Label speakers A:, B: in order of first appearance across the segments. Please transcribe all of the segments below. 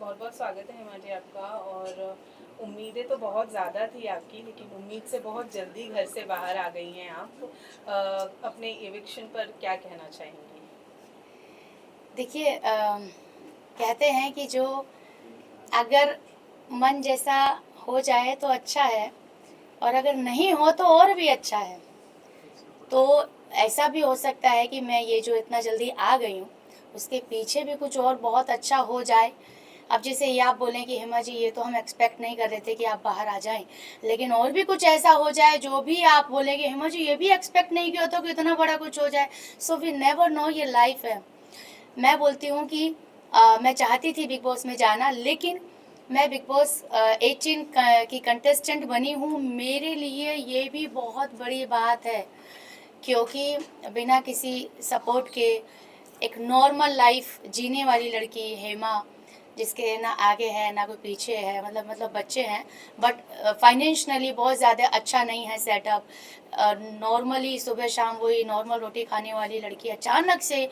A: बहुत बहुत स्वागत है हेमा जी आपका। और उम्मीदें तो बहुत ज़्यादा थी आपकी, लेकिन उम्मीद से बहुत जल्दी घर से बाहर आ गई हैं आप। अपने एविक्शन पर क्या कहना चाहेंगी?
B: देखिए कहते हैं कि जो अगर मन जैसा हो जाए तो अच्छा है और अगर नहीं हो तो और भी अच्छा है। तो ऐसा भी हो सकता है कि मैं ये जो इतना जल्दी आ गई हूँ उसके पीछे भी कुछ और बहुत अच्छा हो जाए। अब जैसे ये आप बोलें कि हेमा जी ये तो हम एक्सपेक्ट नहीं कर रहे थे कि आप बाहर आ जाएं, लेकिन और भी कुछ ऐसा हो जाए जो भी आप बोलेंगे हेमा जी ये भी एक्सपेक्ट नहीं किया था कि इतना बड़ा कुछ हो जाए। सो वी नेवर नो, ये लाइफ है। मैं बोलती हूँ कि मैं चाहती थी बिग बॉस में जाना, लेकिन मैं बिग बॉस 18 की कंटेस्टेंट बनी हूँ। मेरे लिए ये भी बहुत बड़ी बात है, क्योंकि बिना किसी सपोर्ट के एक नॉर्मल लाइफ जीने वाली लड़की हेमा, जिसके ना आगे है ना कोई पीछे है, मतलब बच्चे हैं बट फाइनेंशियली बहुत ज़्यादा अच्छा नहीं है सेटअप। नॉर्मली सुबह शाम वही नॉर्मल रोटी खाने वाली लड़की अचानक से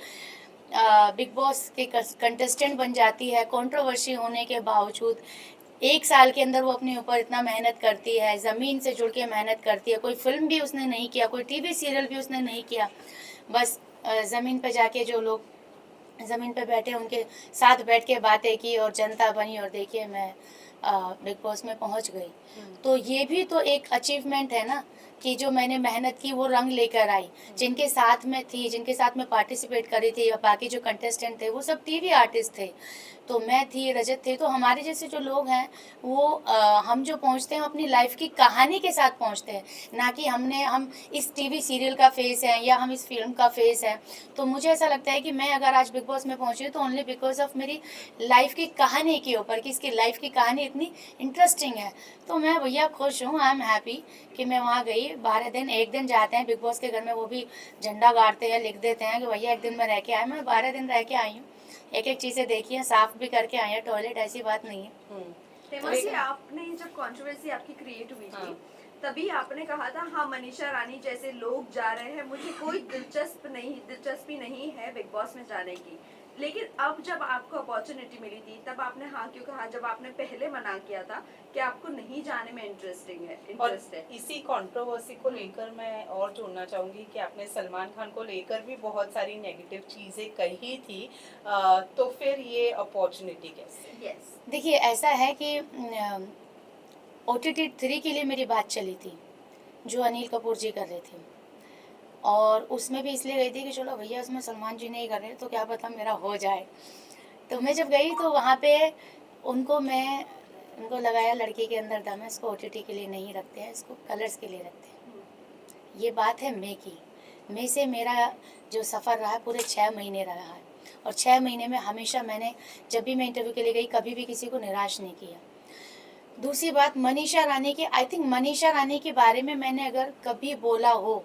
B: बिग बॉस के कंटेस्टेंट बन जाती है, कंट्रोवर्सी होने के बावजूद। 1 साल के अंदर वो अपने ऊपर इतना मेहनत करती है, ज़मीन से जुड़ के मेहनत करती है। कोई फिल्म भी उसने नहीं किया, कोई टीवी सीरियल भी उसने नहीं किया। बस ज़मीन पे जाके जो लोग ज़मीन पे बैठे उनके साथ बैठ के बातें की और जनता बनी, और देखिए मैं बिग बॉस में पहुंच गई। तो ये भी तो एक अचीवमेंट है ना, कि जो मैंने मेहनत की वो रंग लेकर आई। जिनके साथ में थी, जिनके साथ में पार्टिसिपेट करी थी, और बाकी जो कंटेस्टेंट थे वो सब टीवी आर्टिस्ट थे, तो मैं थी, रजत थे। तो हमारे जैसे जो लोग हैं वो हम जो पहुंचते हैं अपनी लाइफ की कहानी के साथ पहुंचते हैं, ना कि हम इस टीवी सीरियल का फेस है या हम इस फिल्म का फेस है। तो मुझे ऐसा लगता है कि मैं अगर आज बिग बॉस में पहुंची हूँ तो ओनली बिकॉज ऑफ मेरी लाइफ की कहानी के ऊपर, कि इसकी लाइफ की कहानी इतनी इंटरेस्टिंग है। तो मैं भैया खुश हूँ, आई एम हैप्पी कि मैं वहाँ गई। 12 दिन, एक दिन जाते हैं बिग बॉस के घर में, वो भी झंडा गाड़ते हैं, लिख देते हैं कि भैया एक दिन में रह के आए। मैं 12 दिन रह के आई हूँ, एक एक चीज़ें देखी हैं, साफ भी करके आई हैं टॉयलेट, ऐसी बात नहीं है।
C: हेमा जी, आपने जब कंट्रोवर्सी आपकी क्रिएट हुई थी, तभी आपने कहा था हाँ मनीषा रानी जैसे लोग जा रहे हैं, मुझे कोई दिलचस्पी नहीं है बिग बॉस में जाने की। लेकिन अब जब आपको अपॉर्चुनिटी मिली थी तब आपने हाँ क्यों कहा, जब आपने पहले मना किया था कि आपको नहीं जाने में इंटरेस्ट है।
A: इसी कंट्रोवर्सी को लेकर मैं और जोड़ना चाहूंगी कि आपने सलमान खान को लेकर भी बहुत सारी नेगेटिव चीजें कही थी। तो फिर ये अपॉर्चुनिटी कैसे?
C: यस।
B: देखिए ऐसा है कि OTT 3 के लिए मेरी बात चली थी, जो अनिल कपूर जी कर रहे थे, और उसमें भी इसलिए गई थी कि चलो भैया उसमें सलमान जी नहीं कर रहे तो क्या पता मेरा हो जाए। तो मैं जब गई तो वहाँ पे उनको लगाया लड़की के अंदर दम है, इसको OTT के लिए नहीं रखते हैं, इसको कलर्स के लिए रखते हैं। ये बात है मई की। मई से मेरा जो सफ़र रहा है पूरे 6 महीने रहा है, और 6 महीने में हमेशा मैंने, जब भी मैं इंटरव्यू के लिए गई, कभी भी किसी को निराश नहीं किया। दूसरी बात मनीषा रानी की, आई थिंक मनीषा रानी के बारे में मैंने अगर कभी बोला हो,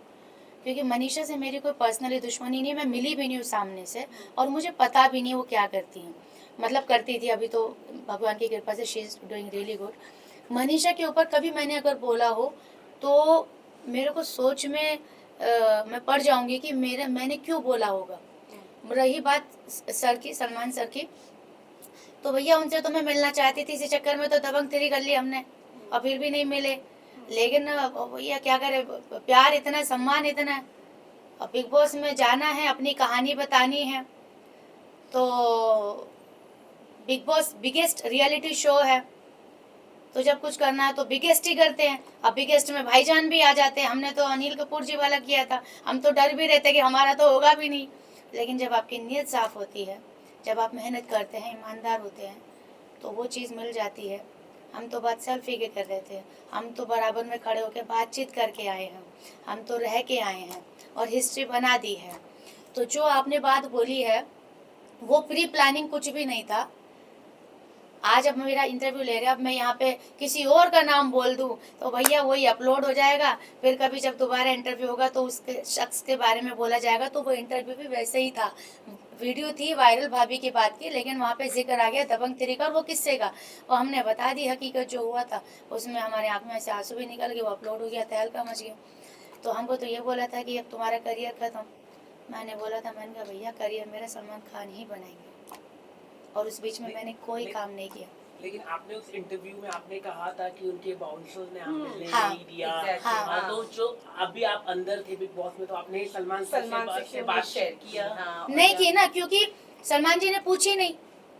B: क्योंकि मनीषा से मेरी कोई पर्सनली दुश्मनी नहीं है, मैं मिली भी नहीं हूँ सामने से, और मुझे पता भी नहीं वो क्या करती हैं। मतलब करती थी, अभी तो भगवान की कृपा से she is doing really good. Manisha के ऊपर कभी मैंने अगर बोला हो तो मेरे को सोच में मैं पड़ जाऊंगी कि मैंने क्यों बोला होगा। रही बात सर की, सलमान सर की, तो भैया उनसे तो मैं मिलना चाहती थी, इसी चक्कर में तो दबंग 3 कर ली हमने, और फिर भी नहीं मिले। लेकिन भैया क्या करे, प्यार इतना है, सम्मान इतना है, और बिग बॉस में जाना है, अपनी कहानी बतानी है। तो big boss biggest reality show है, तो जब कुछ करना है तो बिगेस्ट ही करते हैं। अब बिगेस्ट में भाईजान भी आ जाते हैं, हमने तो अनिल कपूर जी वाला किया था, हम तो डर भी रहते कि हमारा तो होगा भी नहीं। लेकिन जब आपकी नीयत साफ होती है, जब आप मेहनत करते हैं, ईमानदार होते हैं, तो वो चीज़ मिल जाती है। हम तो बात सेल्फी के कर रहे थे, हम तो बराबर में खड़े होकर बातचीत करके आए हैं, हम तो रह के आए हैं और हिस्ट्री बना दी है। तो जो आपने बात बोली है वो प्री प्लानिंग कुछ भी नहीं था। आज अब मेरा इंटरव्यू ले रहे हैं, अब मैं यहाँ पे किसी और का नाम बोल दूँ तो भैया वही अपलोड हो जाएगा, फिर कभी जब दोबारा इंटरव्यू होगा तो उसके शख्स के बारे में बोला जाएगा। तो वो इंटरव्यू भी वैसे ही था, वीडियो थी वायरल भाभी की बात की, लेकिन वहाँ पे जिक्र आ गया दबंग 3 का, और वो किस्से का, और हमने बता दी हकीकत जो हुआ था। उसमें हमारे आँख में से आंसू भी निकल गए, वो अपलोड हो गया, तहलका मच गया। तो हमको तो ये बोला था कि अब तुम्हारा करियर खत्म। मैंने बोला था, मैंने कहा भैया करियर मेरा सलमान खान ही बनाएंगे। और उस बीच में मैंने कोई काम नहीं किया।
D: लेकिन आपने उस इंटरव्यू में आपने कहा था कि उनके बाउंसर्स ने मिलने
B: हाँ,
D: नहीं दिया।
A: exactly,
B: हाँ।
A: हाँ।
D: तो जो अभी आप अंदर थे बिग बॉस में, तो आपने सलमान से
A: क्यों
D: बात
A: शेयर
D: किया?
A: हाँ, और
B: नहीं
A: क्या-
B: की ना, क्योंकि सलमान जी ने पूछी नहीं।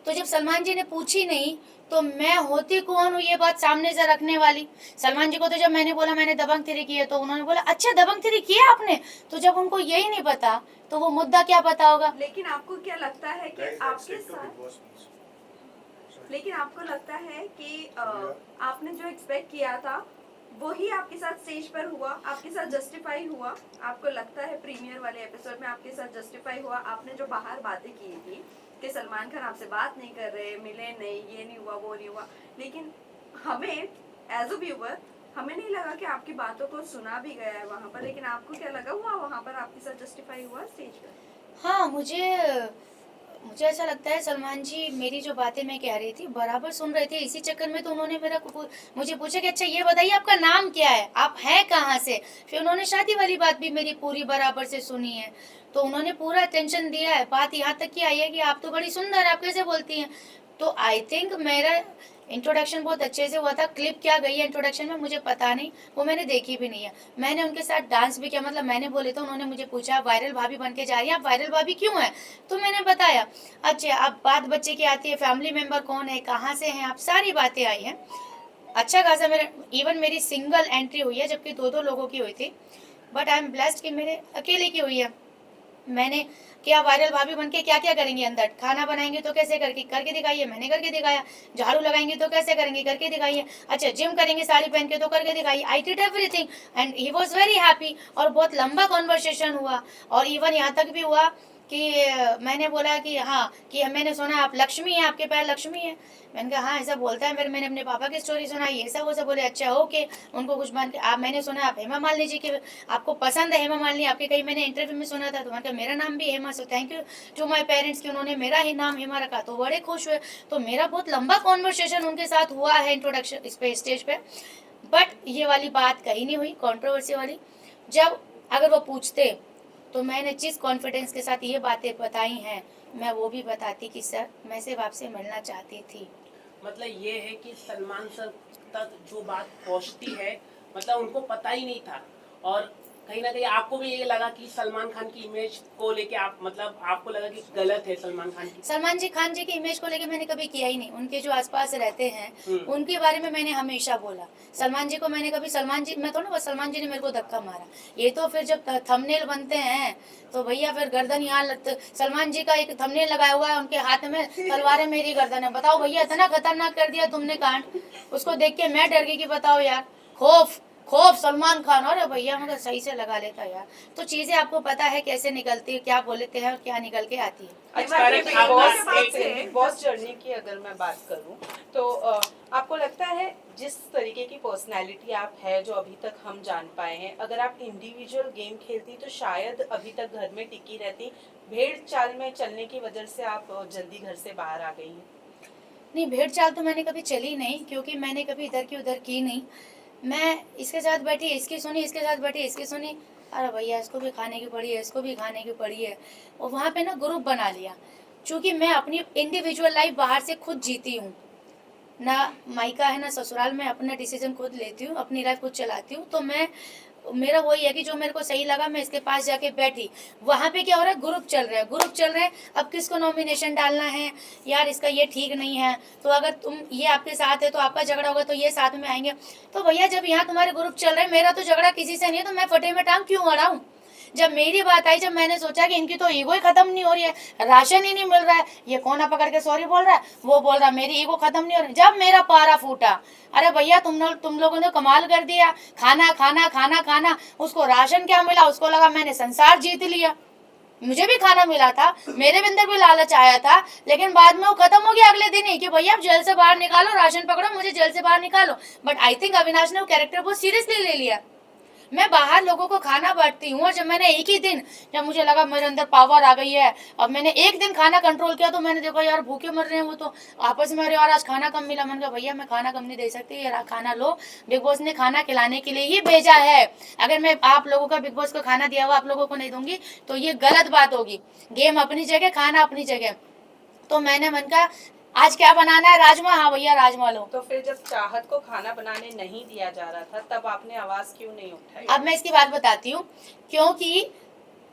B: तो जब सलमान जी ने पूछी नहीं तो मैं होती कौन हूँ ये बात सामने से रखने वाली। सलमान जी को तो जब मैंने बोला मैंने दबंग 3 की है तो उन्होंने बोला अच्छा दबंग 3 किया आपने। तो जब उनको यही नहीं पता तो वो मुद्दा क्या पता होगा।
C: लेकिन आपको क्या लगता है कि आपके साथ, लेकिन आपको लगता है कि आपने जो एक्सपेक्ट किया था वही आपके साथ स्टेज पर हुआ, आपके साथ जस्टिफाई हुआ? आपको लगता है प्रीमियर वाले एपिसोड में आपके साथ जस्टिफाई हुआ? आपने जो बाहर बातें की थी कि सलमान खान आपसे बात नहीं कर रहे, मिले नहीं, ये नहीं हुआ, वो नहीं हुआ, लेकिन हमें एज अ व्यूअर हमें नहीं लगा कि आपकी बातों को सुना भी गया है वहाँ पर। लेकिन आपको क्या लगा हुआ वहाँ पर आपके साथ जस्टिफाई हुआ स्टेज पर?
B: हाँ, मुझे ऐसा लगता है सलमान जी मेरी जो बातें मैं कह रही थी बराबर सुन रहे थे। इसी चक्कर में तो उन्होंने मुझे पूछा कि अच्छा ये बताइए आपका नाम क्या है, आप हैं कहाँ से। फिर उन्होंने शादी वाली बात भी मेरी पूरी बराबर से सुनी है। तो उन्होंने पूरा अटेंशन दिया है। बात यहाँ तक की आई है कि आप तो बड़ी सुंदर, आप कैसे बोलती हैं। तो आई थिंक मेरा इंट्रोडक्शन बहुत अच्छे से हुआ था। क्लिप क्या गई है इंट्रोडक्शन में मुझे पता नहीं, वो मैंने देखी भी नहीं है। मैंने उनके साथ डांस भी किया, मतलब मैंने बोले तो उन्होंने मुझे पूछा वायरल भाभी बन के जा रही है, आप वायरल भाभी क्यों है। तो मैंने बताया। अच्छा अब बात बच्चे की आती है, फैमिली मेंबर कौन है, कहाँ से हैं आप, सारी बातें आई हैं। अच्छा खासा मेरा इवन मेरी सिंगल एंट्री हुई है जबकि 2-2 लोगों की हुई थी। बट आई एम ब्लेस्ड कि मेरे अकेले की हुई है। मैंने क्या वायरल भाभी बन के क्या क्या करेंगे अंदर, खाना बनाएंगे तो कैसे करके दिखाइए, मैंने करके दिखाया। झाड़ू लगाएंगे तो कैसे करेंगे, करके दिखाइए। अच्छा जिम करेंगे साड़ी पहन के तो करके दिखाइए। I did everything and he was very happy. और बहुत लंबा कॉन्वर्सेशन हुआ और इवन यहाँ तक भी हुआ कि मैंने बोला कि हाँ कि मैंने सुना आप लक्ष्मी हैं, आपके पैर लक्ष्मी है। मैंने कहा हाँ ऐसा बोलता है। फिर मैंने अपने पापा की स्टोरी सुनाई, ये सब वो सब बोले अच्छा ओके। उनको कुछ मान के आप मैंने सुना आप हेमा मालिनी जी की आपको पसंद है, हेमा मालिनी आपके कहीं मैंने इंटरव्यू में सुना था। तो मैंने कहा मेरा नाम भी Hema, so thank you to my parents कि उन्होंने मेरा ही नाम हेमा रखा। तो बड़े खुश हुए। तो मेरा बहुत लंबा कॉन्वर्सेशन उनके साथ हुआ है इंट्रोडक्शन इस पे स्टेज पे। बट ये वाली बात कहीं नहीं हुई कंट्रोवर्सी वाली। जब अगर वो पूछते तो मैंने जिस कॉन्फिडेंस के साथ ये बातें बताई हैं मैं वो भी बताती कि सर मैं सिर्फ आपसे मिलना चाहती थी।
D: मतलब ये है कि सलमान सर तक जो बात पहुंचती है, मतलब उनको पता ही नहीं था। और कहीं ना कहीं आपको भी ये लगा कि सलमान खान की इमेज को लेके आप, मतलब आपको लगा कि गलत है सलमान खान की।
B: सलमान जी खान जी की इमेज को लेके मैंने कभी किया ही नहीं। उनके जो आसपास रहते हैं उनके बारे में मैंने हमेशा बोला। सलमान जी को मैंने कभी सलमान जी मैं तो ना सलमान जी ने मेरे को धक्का मारा। ये तो फिर जब थंबनेल बनते हैं तो भैया फिर गर्दन यहाँ सलमान जी का एक थंबनेल लगाया हुआ है, उनके हाथ में तलवारें मेरी गर्दन है। बताओ भैया इतना खतरनाक कर दिया तुमने कांड। उसको देख के मैं डर गई कि बताओ यार खौफ सलमान खान। और भैया मगर सही से लगा लेता यार। तो चीजें आपको पता है कैसे निकलती है, क्या बोलते हैं और क्या निकल के आती है।
A: अच्छा
D: correct,
A: बिग
D: आपने
A: बॉस
D: बात
C: से-
A: बिग बॉस जर्नी की अगर मैं बात करूं तो आपको लगता है जिस तरीके की पर्सनालिटी आप है जो अभी तक हम जान पाए हैं, अगर आप इंडिविजुअल गेम खेलती तो शायद अभी तक घर में टिकी रहती, भेड़ चाल में चलने की वजह से आप जल्दी घर से बाहर आ गई हैं?
B: नहीं भेड़ चाल तो मैंने कभी चली नहीं, क्योंकि मैंने कभी इधर की उधर की नहीं। मैं इसके साथ बैठी इसकी सुनी, इसके साथ बैठी इसकी सुनी, अरे भैया इसको भी खाने की पड़ी है, इसको भी खाने की पड़ी है। और वहाँ पे ना ग्रुप बना लिया। चूँकि मैं अपनी इंडिविजुअल लाइफ बाहर से खुद जीती हूँ, ना मायका है ना ससुराल में, अपना डिसीजन खुद लेती हूँ, अपनी लाइफ खुद चलाती हूँ। तो मेरा वही है कि जो मेरे को सही लगा मैं इसके पास जाके बैठी। वहाँ पे क्या हो रहा है, ग्रुप चल रहे हैं। अब किसको नॉमिनेशन डालना है, यार इसका ये ठीक नहीं है, तो अगर तुम ये आपके साथ है तो आपका झगड़ा होगा तो ये साथ में आएंगे। तो भैया जब यहाँ तुम्हारे ग्रुप चल रहे हैं, मेरा तो झगड़ा किसी से नहीं है, तो मैं फटे में टांग क्यों अड़ाऊं। जब मेरी बात आई, जब मैंने सोचा कि इनकी तो ईगो ही खत्म नहीं हो रही है, राशन ही नहीं मिल रहा है, ये कोना पकड़ के सॉरी बोल रहा है, वो बोल रहा है मेरी ईगो खत्म नहीं हो रही, जब मेरा पारा फूटा, अरे भैया तुम लोगों ने कमाल कर दिया। खाना खाना खाना खाना, उसको राशन क्या मिला, उसको लगा मैंने संसार जीत लिया। मुझे भी खाना मिला था, मेरे भी अंदर भी लालच आया था, लेकिन बाद में वो खत्म हो गया अगले दिन ही कि भैया आप जेल से बाहर निकालो, राशन पकड़ो, मुझे जेल से बाहर निकालो। बट आई थिंक अविनाश ने वो कैरेक्टर बहुत सीरियसली ले लिया। मैं बाहर लोगों को खाना बांटती हूँ, और जब मैंने एक ही दिन, जब मुझे लगा मेरे अंदर पावर आ गई है, अब मैंने एक दिन खाना कंट्रोल किया, तो मैंने देखा यार भूखे मर रहे हैं वो तो आपस में, अरे यार आज खाना कम मिला। मैंने कहा भैया मैं खाना कम नहीं दे सकती, यार खाना लो, बिग बॉस ने खाना खिलाने के लिए ही भेजा है। अगर मैं आप लोगों का बिग बॉस को खाना दिया हुआ आप लोगों को नहीं दूंगी तो ये गलत बात होगी। गेम अपनी जगह, खाना अपनी जगह। तो मैंने मन का आज क्या बनाना है, राजमा, हाँ भैया राजमा लो।
A: तो फिर जब चाहत को खाना बनाने नहीं दिया जा रहा था तब आपने आवाज क्यों नहीं उठाई?
B: अब मैं इसकी बात बताती हूँ, क्योंकि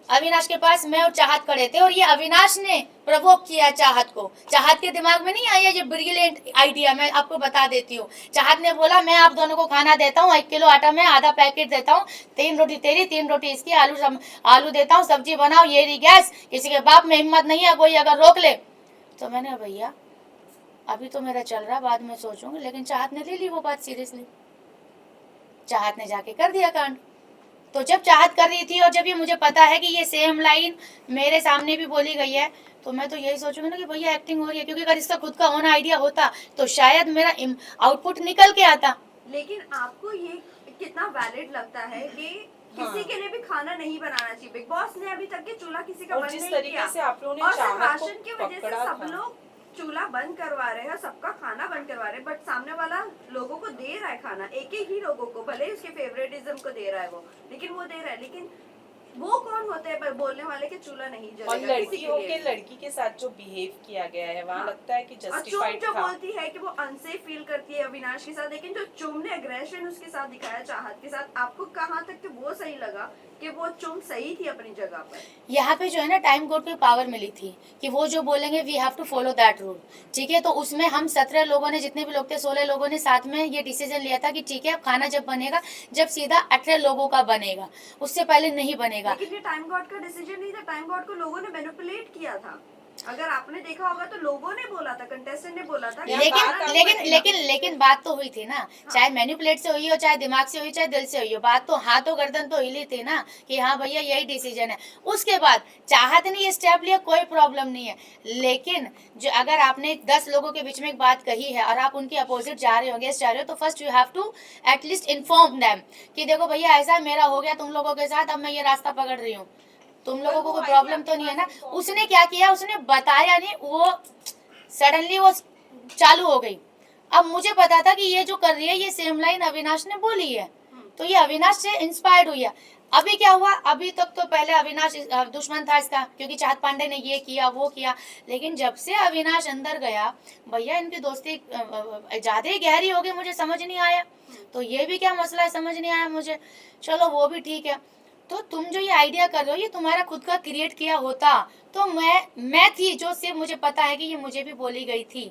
B: अविनाश के पास मैं और चाहत खड़े थे और ये अविनाश ने प्रवोक किया चाहत को। चाहत के दिमाग में नहीं आया ये ब्रिलियंट आइडिया, मैं आपको बता देती हूँ। चाहत ने बोला मैं आप दोनों को खाना देता हूँ, 1 किलो आटा में आधा पैकेट देता हूँ, 3 रोटी तेरी 3 रोटी इसकी, आलू देता हूँ, सब्जी बनाओ, ये रही गैस, किसी के बाप में हिम्मत नहीं है कोई अगर रोक ले। तो मैंने भैया अभी तो मेरा चल रहा, बाद में सोचूंगी, लेकिन चाहत ने ले ली वो बात सीरियसली। चाहत ने जाके कर दिया कांड। तो जब चाहत कर रही थी और जब ये मुझे पता है कि ये सेम लाइन मेरे सामने भी बोली गई है, तो मैं तो यही सोचूंगी ना कि भैया एक्टिंग हो रही है, क्योंकि अगर इसका खुद का ओन आइडिया होता तो शायद मेरा आउटपुट निकल के आता।
C: लेकिन आपको ये कितना वैलिड लगता है कि किसी के लिए भी खाना नहीं बनाना चाहिए? बिग बॉस ने अभी तक के चूल्हा किसी का
A: और
C: बंद
A: जिस
C: नहीं
A: तरीके
C: किया,
A: से आप लोगों ने
C: और सिर्फ
A: चाहत को
C: राशन की वजह से
A: पकड़ा
C: सब
A: था।
C: लोग चूल्हा बंद करवा रहे हैं, सबका खाना बंद करवा रहे हैं, बट सामने वाला लोगों को दे रहा है खाना, एक ही लोगों को, भले ही उसके फेवरेटिज्म को दे रहा है वो, लेकिन वो दे रहा है। लेकिन वो कौन होते हैं बोलने वाले कि चूल्हा नहीं
A: और
C: जलेगा किसी
A: लड़की
C: के
A: होके
C: लिए?
A: लड़की के साथ जो बिहेव किया गया है वहाँ
C: हाँ।
A: लगता है कि
C: और चुम
A: जस्टिफाइड
C: जो
A: था।
C: बोलती है कि वो अनसेफ फील करती है अविनाश के साथ, लेकिन जो चुम ने एग्रेशन उसके साथ दिखाया चाहत के साथ, आपको कहाँ तक कि वो सही लगा कि वो चुम सही थी अपनी जगह पर?
B: यहाँ पे जो है ना टाइम कोड की पावर मिली थी कि वो जो बोलेंगे we have to follow that rule, ठीक है। तो उसमें हम 17 लोगों ने, जितने भी लोग थे 16 लोगों ने साथ में ये डिसीजन लिया था कि ठीक है खाना जब बनेगा, जब सीधा 18 लोगों का बनेगा, उससे पहले नहीं बनेगा।
C: लेकिन ये टाइम गॉड का डिसीजन नहीं था, टाइम गॉड को लोगों ने मैनिपुलेट किया था। अगर आपने देखा होगा तो लोगों ने बोला था, कंटेस्टेंट ने बोला था कि
A: यहाँ
C: खाना
A: बात
C: नहीं
B: लेकिन
C: बनेगा।
B: लेकिन लेकिन बात तो हुई थी ना, चाहे मैनिपुलेट से हुई हो, चाहे दिमाग से हुई, चाहे दिल से हुई हो, बात तो हाथों गर्दन तो हिली थी ना कि हाँ भैया यही डिसीजन है। उसके बाद चाहत ने ये स्टेप लिया, कोई प्रॉब्लम नहीं है, लेकिन जो अगर आपने 10 लोगों के बीच में एक बात कही है और आप उनके अपोजिट जा रहे हो, अगेंस्ट जा रहे हो, तो first you have to at least inform them कि देखो भैया ऐसा मेरा हो गया तुम लोगों के साथ, अब मैं ये रास्ता पकड़ रही हूँ, तुम लोगों को कोई प्रॉब्लम तो नहीं है ना। उसने क्या किया, उसने बताया नहीं, वो सडनली वो चालू हो गई। अब मुझे पता था कि ये जो कर रही है ये सेम लाइन अविनाश ने बोली है, तो ये अविनाश से इंस्पायर्ड हुई है। अभी क्या हुआ, अभी तक तो पहले अविनाश दुश्मन था इसका, क्योंकि चाहत पांडे ने ये किया वो किया, लेकिन जब से अविनाश अंदर गया भैया इनकी दोस्ती ज्यादा ही गहरी हो गई, मुझे समझ नहीं आया। तो ये भी क्या मसला है, समझ नहीं आया मुझे। चलो वो भी ठीक है। तो तुम जो ये आइडिया कर रहे हो ये तुम्हारा खुद का क्रिएट किया होता तो मैं थी जो सिर्फ मुझे पता है कि ये मुझे भी बोली गई थी,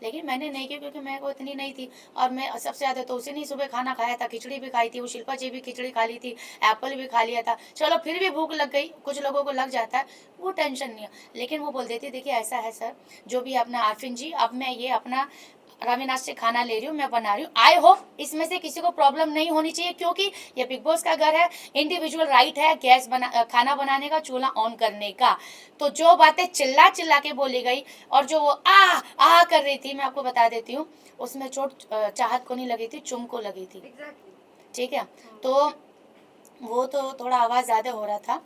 B: लेकिन मैंने नहीं किया क्योंकि मैं को इतनी नहीं थी। और मैं सबसे ज़्यादा तो उसी ने सुबह खाना खाया था, खिचड़ी भी खाई थी, वो शिल्पा जी भी खिचड़ी खा ली थी, एप्पल भी खा लिया था। चलो फिर भी भूख लग गई, कुछ लोगों को लग जाता है, वो टेंशन नहीं है। लेकिन वो बोल देती देखिए ऐसा है सर, जो भी अपना आरफिन जी, अब मैं ये अपना रविनाश से खाना ले रही हूँ, मैं बना रही हूँ, आई होप इसमें से किसी को प्रॉब्लम नहीं होनी चाहिए, क्योंकि ये बिग बॉस का घर है, इंडिविजुअल राइट है गैस खाना बनाने का, चूल्हा ऑन करने का। तो जो बातें चिल्ला चिल्ला के बोली गई और जो वो आ कर रही थी, मैं आपको बता देती हूँ उसमें चोट चाहत को नहीं लगी थी, चुम को लगी थी, ठीक है। तो वो तो थोड़ा आवाज़ ज़्यादा हो रहा था।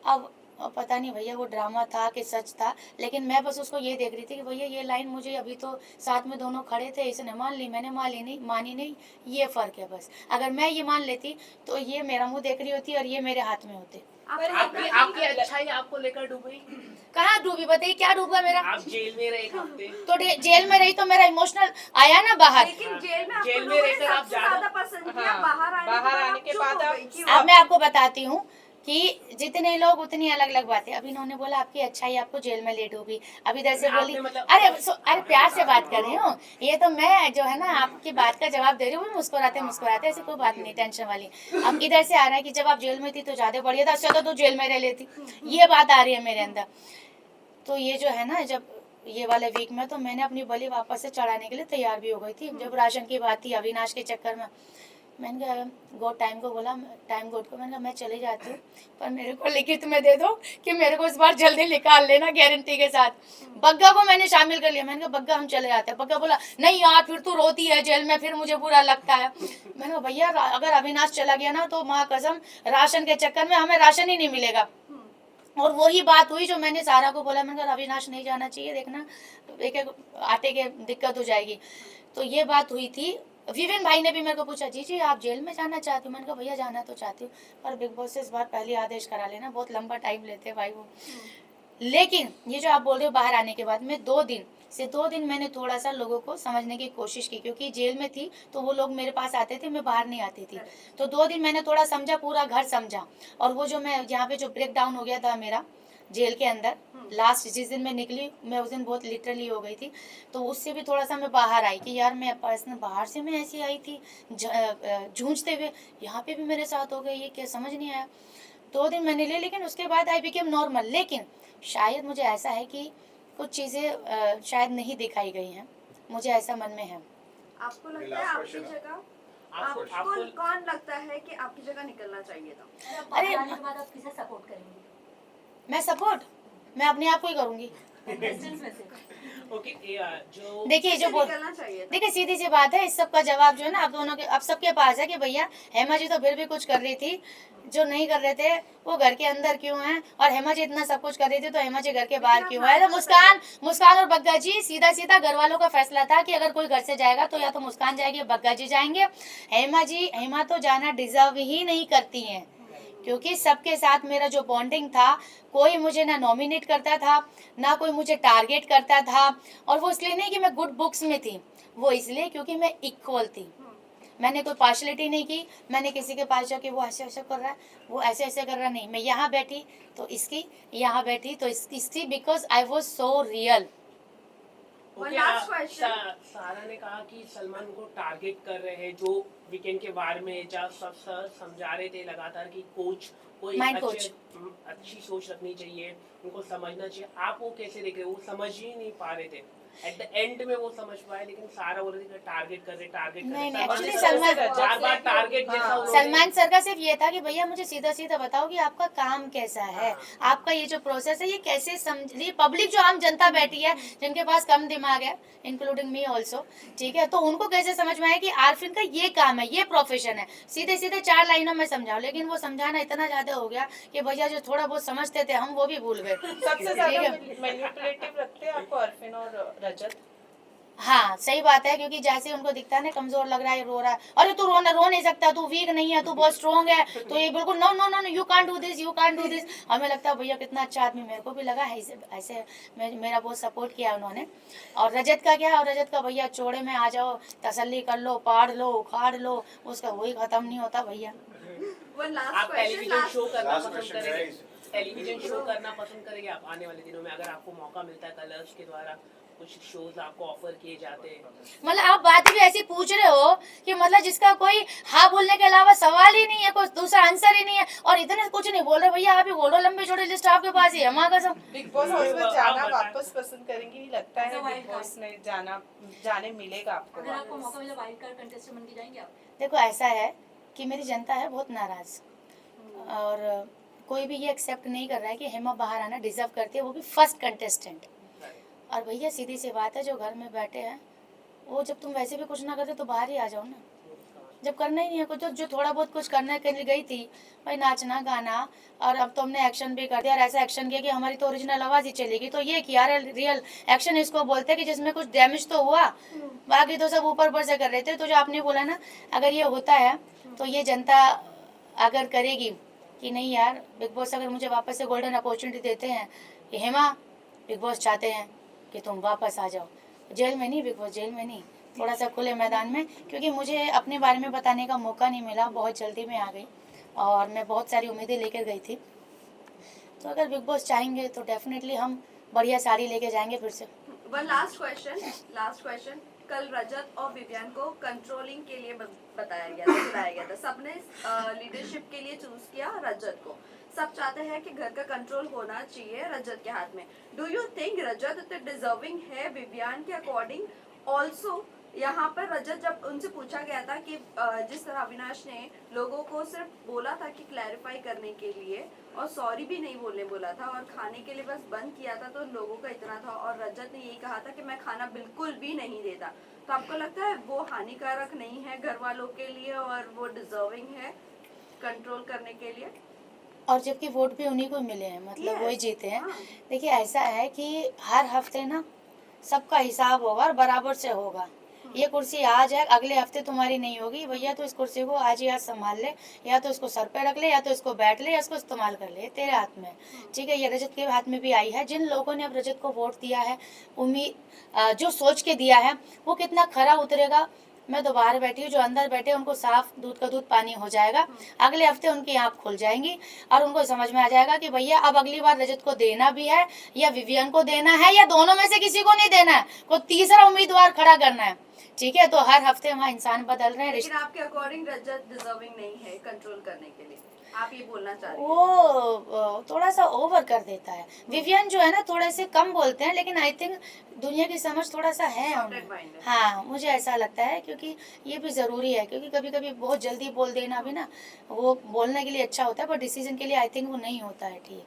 B: अब पता नहीं भैया वो ड्रामा था कि सच था, लेकिन मैं बस उसको ये देख रही थी कि भैया ये लाइन मुझे अभी तो साथ में दोनों खड़े थे, इसने मान ली, मैंने मानी नहीं, ये फ़र्क है बस। अगर मैं ये मान लेती तो ये मेरा मुंह देख रही होती और ये मेरे हाथ में होते।
D: आपकी अच्छाई आपको लेकर डूबी?
B: कहाँ डूबी बताइए, क्या डूबा मेरा?
D: आप जेल में रहे 1 हफ्ते,
B: तो जेल में रही तो मेरा इमोशनल आया ना बाहर।
C: लेकिन जेल में
D: जेल
C: आपको
D: में
C: लोगों ने
D: रहकर आप
C: सबसे ज्यादा पसंद किया,
A: हाँ,
C: बाहर आने के बाद आप चुप हो गई। क्यों?
B: अब मैं आपको बताती हूँ कि जितने लोग उतनी अलग अलग बातें। अभी इन्होंने बोला आपकी अच्छाई आपको जेल में ले डूबी, अभी इधर से बोली
D: आपने मतलब-
B: अरे प्यार से बात कर रही हूँ, ये तो मैं जो है ना आपकी बात का जवाब दे रही हूँ, मुस्कुराते ऐसी कोई बात नहीं टेंशन वाली। अब इधर से आ रहा है कि जब आप जेल में थी तो ज्यादा बढ़िया था, अच्छा तो जेल में रह लेती, ये बात आ रही है मेरे अंदर। तो ये जो है ना, जब ये वाले वीक में तो मैंने अपनी बलि वापस से चढ़ाने के लिए तैयार भी हो गई थी। जब राशन की बात थी अविनाश के चक्कर में, मैंने कहा गॉड टाइम को बोला, टाइम गॉड को मैंने कहा मैं चली जाती हूँ, पर मेरे को लिखित में दे दो कि मेरे को इस बार जल्दी निकाल लेना गारंटी के साथ। बग्गा को मैंने शामिल कर लिया, मैंने कहा बग्गा हम चले जाते हैं। बग्गा बोला नहीं यार फिर तू रोती है जेल में, फिर मुझे बुरा लगता है। मैंने कहा भैया अगर अविनाश चला गया ना तो माँ कसम राशन के चक्कर में हमें राशन ही नहीं मिलेगा। और वही बात हुई जो मैंने सारा को बोला, मैंने कहा अविनाश नहीं जाना चाहिए, देखना एक एक आटे के दिक्कत हो जाएगी। तो ये बात हुई थी। विवेन भाई ने भी मेरे को पूछा जी आप जेल में जाना चाहती हो? मैंने कहा भैया जाना तो चाहती हूँ, पर बिग बॉस से इस बार पहले आदेश करा लेना, बहुत लंबा टाइम लेते हैं भाई वो। लेकिन ये जो आप बोल रहे हो बाहर आने के बाद में 2 दिन मैंने थोड़ा सा लोगों को समझने की कोशिश की, क्योंकि जेल में थी तो वो लोग मेरे पास आते थे, मैं बाहर नहीं आती थी। तो 2 दिन मैंने थोड़ा समझा, पूरा घर समझा। और वो जो मैं यहाँ पे जो ब्रेक डाउन हो गया था मेरा जेल के अंदर, लास्ट जिस दिन मैं निकली, मैं उस दिन बहुत लिटरली हो गई थी। तो उससे भी थोड़ा सा मैं बाहर आई कि यार मैं पर्सनल बाहर से मैं ऐसी आई थी जूझते हुए, यहाँ पे भी मेरे साथ हो गया, ये क्या समझ नहीं आया। 2 दिन मैंने लिए, लेकिन उसके बाद आई बिकेम नॉर्मल। लेकिन शायद मुझे ऐसा है कि कुछ चीज़ें शायद नहीं दिखाई गई हैं, मुझे ऐसा मन में है।
C: आपको लगता है
E: Last
C: आपकी
E: question है।
C: जगह
D: आपको
C: आपको कौन लगता है कि आपकी जगह निकलना चाहिए था?
B: अरे,
F: आने के बाद आप किसे सपोर्ट करेंगे?
B: मैं अपने आप को ही करूँगी।
F: कंटेस्टेंट्स में से
D: ओके, जो
B: देखिए जो
C: किसे
B: बोल
C: निकलना चाहिए था?
B: देखिए सीधी सी बात है, इस सब का जवाब जो है ना आप दोनों के, आप सबके पास है कि भैया हेमा जी तो फिर भी कुछ कर रही थी, जो नहीं कर रहे थे वो घर के अंदर क्यों हैं, और हेमा जी इतना सब कुछ कर रही थी तो हेमा जी घर के बाहर क्यों है। तो मुस्कान और बग्गा जी, सीधा सीधा घर वालों का फैसला था कि अगर कोई घर से जाएगा तो या तो मुस्कान जाएगी या बग्गा जी जाएंगे। हेमा तो जाना डिजर्व ही नहीं करती हैं, क्योंकि सबके साथ मेरा जो बॉन्डिंग था, कोई मुझे ना नॉमिनेट करता था, ना कोई मुझे टारगेट करता था। और वो इसलिए नहीं कि मैं गुड बुक्स में थी, वो इसलिए क्योंकि मैं इक्वल थी। मैंने कोई पार्शलिटी नहीं की, मैंने किसी के पास जाके वो ऐसे ऐसे कर रहा है, वो ऐसे ऐसे कर रहा, नहीं। मैं यहाँ बैठी तो इसकी, यहाँ बैठी तो इसकी, because I was so real.
C: One
D: okay,
C: last question.
D: सारा ने कहा कि सलमान को टारगेट कर रहे हैं, जो वीकेंड के बारे में जब सब सर समझा रहे थे लगातार कि कोच कोई
B: Mind coach.
D: अच्छी सोच रखनी चाहिए, उनको समझना चाहिए। आप वो कैसे देख रहे हो? वो समझ ही नहीं पा रहे थे, एट द एंड में वो समझ पाए, लेकिन सारा बोल रहे थे टारगेट कर रहे
B: नहीं,
D: सलमान
B: actually
D: सर
B: सलमान-
D: को बार बार टारगेट जैसा
A: हाँ,
D: उन्होंने-
B: सलमान सर का सिर्फ ये था कि भैया मुझे सीधा सीधा बताओ कि आपका काम कैसा है, आपका ये जो प्रोसेस है ये कैसे समझ, ये पब्लिक जो आम जनता बैठी है जिनके पास कम दिमाग है, इंक्लूडिंग मी ऑल्सो, ठीक है, तो उनको कैसे समझ में आए कि आरफिन का ये काम है, ये प्रोफेशन है। सीधे सीधे 4 लाइनों में समझाओ, लेकिन वो समझाना इतना ज्यादा हो गया कि भैया जो थोड़ा बहुत समझते थे हम वो भी भूल गए।
A: सबसे
B: ठीक
A: ज्यादा
B: है।
A: मैनिपुलेटिव लगते हैं आपको अरफिन और रजत?
B: हाँ सही बात है, क्योंकि जैसे उनको दिखता है ना कमजोर लग रहा है, रो रहा है, अरे तू रो नहीं सकता, तू वीक नहीं है, तू बहुत स्ट्रॉन्ग है, तो ये बिल्कुल no no no you can't do this, you can't do this. हमें लगता है भैया कितना अच्छा आदमी, मेरे को भी लगा है ऐसे मेरा बहुत सपोर्ट किया उन्होंने। और रजत का क्या है, और रजत का भैया चौड़े में आ जाओ, तसल्ली कर लो, पाड़ लो, उखाड़ लो, उसका वही खत्म नहीं होता भैया।
C: One last
D: आप
C: question,
D: टेलीविजन
C: last-
D: शो करना
E: Last
D: पसंद
E: question,
D: करेंगे?
E: guys.
D: टेलीविजन शो करना पसंद करेंगे आप आने वाले दिनों में, अगर आपको मौका मिलता है, कलर्स के द्वारा कुछ शोज आपको ऑफर किए जाते हैं?
B: मतलब आप बात भी ऐसी पूछ रहे हो कि मतलब जिसका कोई हाँ बोलने के अलावा सवाल ही नहीं है, कोई दूसरा आंसर ही नहीं है, और इतने कुछ नहीं बोल रहे भैया, आप ही बोलो, लंबी छोटी लिस्ट आपके पास ही है, हमारा कसम।
A: बिग बॉस हाउस में
D: आप
A: जाना
D: बताएं।
A: वापस पसंद करेंगी? लगता है
F: As a
A: big
F: wild
A: boss में जाने मिलेगा आपको
F: अगर आपको
A: वापस?
F: मौका मिले वाइल्ड कार्ड कंटेस्टेंट बन के जाएंगे आप?
B: देखो ऐसा है कि मेरी जनता है बहुत नाराज, और कोई भी ये एक्सेप्ट नहीं कर रहा है कि हेमा बाहर आना डिजर्व करती है, वो भी फर्स्ट कंटेस्टेंट। और भैया सीधी सी बात है, जो घर में बैठे हैं वो, जब तुम वैसे भी कुछ ना करते तो बाहर ही आ जाओ ना, जब करना ही नहीं है कुछ, तो जो थोड़ा बहुत कुछ करने के लिए गई थी भाई, नाचना गाना, और अब तो हमने एक्शन भी कर दिया, और ऐसा एक्शन किया कि हमारी तो ओरिजिनल आवाज़ ही चलेगी, तो ये किया रियल एक्शन इसको बोलते हैं कि जिसमें कुछ डैमेज तो हुआ, बाकी तो सब ऊपर ऊपर से कर रहे थे। तो जो आपने बोला ना, अगर ये होता है तो ये जनता अगर करेगी कि नहीं यार, बिग बॉस अगर मुझे वापस से गोल्डन अपॉर्चुनिटी देते हैं कि हेमा बिग बॉस चाहते हैं कि तुम वापस आ जाओ, जेल में नहीं, बिग बॉस जेल में नहीं, थोड़ा सा खुले मैदान में, क्योंकि मुझे अपने बारे में बताने का मौका नहीं मिला, बहुत जल्दी में आ गई और मैं बहुत सारी उम्मीदें लेकर गई थी। तो अगर बिग बॉस चाहेंगे तो डेफिनेटली हम बढ़िया साड़ी लेके जाएंगे फिर से।
C: One last question. कल रजत और विवियन को कंट्रोलिंग के लिए बताया गया था, बुलाया गया था। सबने लीडरशिप के लिए चूज किया रजत को। सब चाहते हैं कि घर का कंट्रोल होना चाहिए रजत के हाथ में। डू यू थिंक रजत इतने डिजर्विंग है विवियन के अकॉर्डिंग? ऑल्सो यहाँ पर रजत, जब उनसे पूछा गया था कि जिस तरह अविनाश ने लोगों को सिर्फ बोला था कि क्लैरिफाई करने के लिए, और सॉरी भी नहीं बोलने बोला था, और खाने के लिए बस बंद किया था, तो लोगों का इतना था, और रजत ने यही कहा था कि मैं खाना बिल्कुल भी नहीं देता। तो आपको लगता है वो हानिकारक नहीं है घर वालों के लिए, और वो डिजर्विंग है कंट्रोल करने के लिए?
B: और जबकि वोट भी उन्हीं को मिले हैं, मतलब
C: Yes.
B: वही जीते हैं।
C: हाँ।
B: देखिए ऐसा है कि हर हफ्ते ना सबका हिसाब होगा और बराबर से होगा। ये कुर्सी आज है, अगले हफ्ते तुम्हारी नहीं होगी भैया, तो इस कुर्सी को आज ही आज संभाल ले, या तो इसको सर पे रख ले, या तो इसको बैठ ले, या इसको इस्तेमाल कर ले, ये तेरे हाथ में है। ठीक है, ये रजत के हाथ में भी आई है। जिन लोगों ने अब रजत को वोट दिया है, उम्मीद जो सोच के दिया है, वो कितना खरा उतरेगा। मैं तो बाहर बैठी हूँ, जो अंदर बैठे उनको साफ दूध का दूध पानी हो जाएगा। अगले हफ्ते उनकी आँख खुल जाएंगी और उनको समझ में आ जाएगा कि भैया अब अगली बार रजत को देना भी है, या विवियन को देना है, या दोनों में से किसी को नहीं देना है, कोई तीसरा उम्मीदवार खड़ा करना है। ठीक है, तो हर हफ्ते वहाँ इंसान बदल रहे हैं।
C: लेकिन आपके अकॉर्डिंग रजत डिजर्विंग नहीं है कंट्रोल करने के लिए, आप ये बोलना चाह रहे हैं?
B: वो थोड़ा सा ओवर कर देता है। विवियन जो है ना, थोड़े से कम बोलते हैं, लेकिन आई थिंक दुनिया की समझ थोड़ा सा है उनमें।
C: Sorted-minded।
B: हाँ, मुझे ऐसा लगता है, क्योंकि ये भी ज़रूरी है, क्योंकि कभी कभी बहुत जल्दी बोल देना भी ना, वो बोलने के लिए अच्छा होता है, पर डिसीजन के लिए आई थिंक वो नहीं होता है ठीक।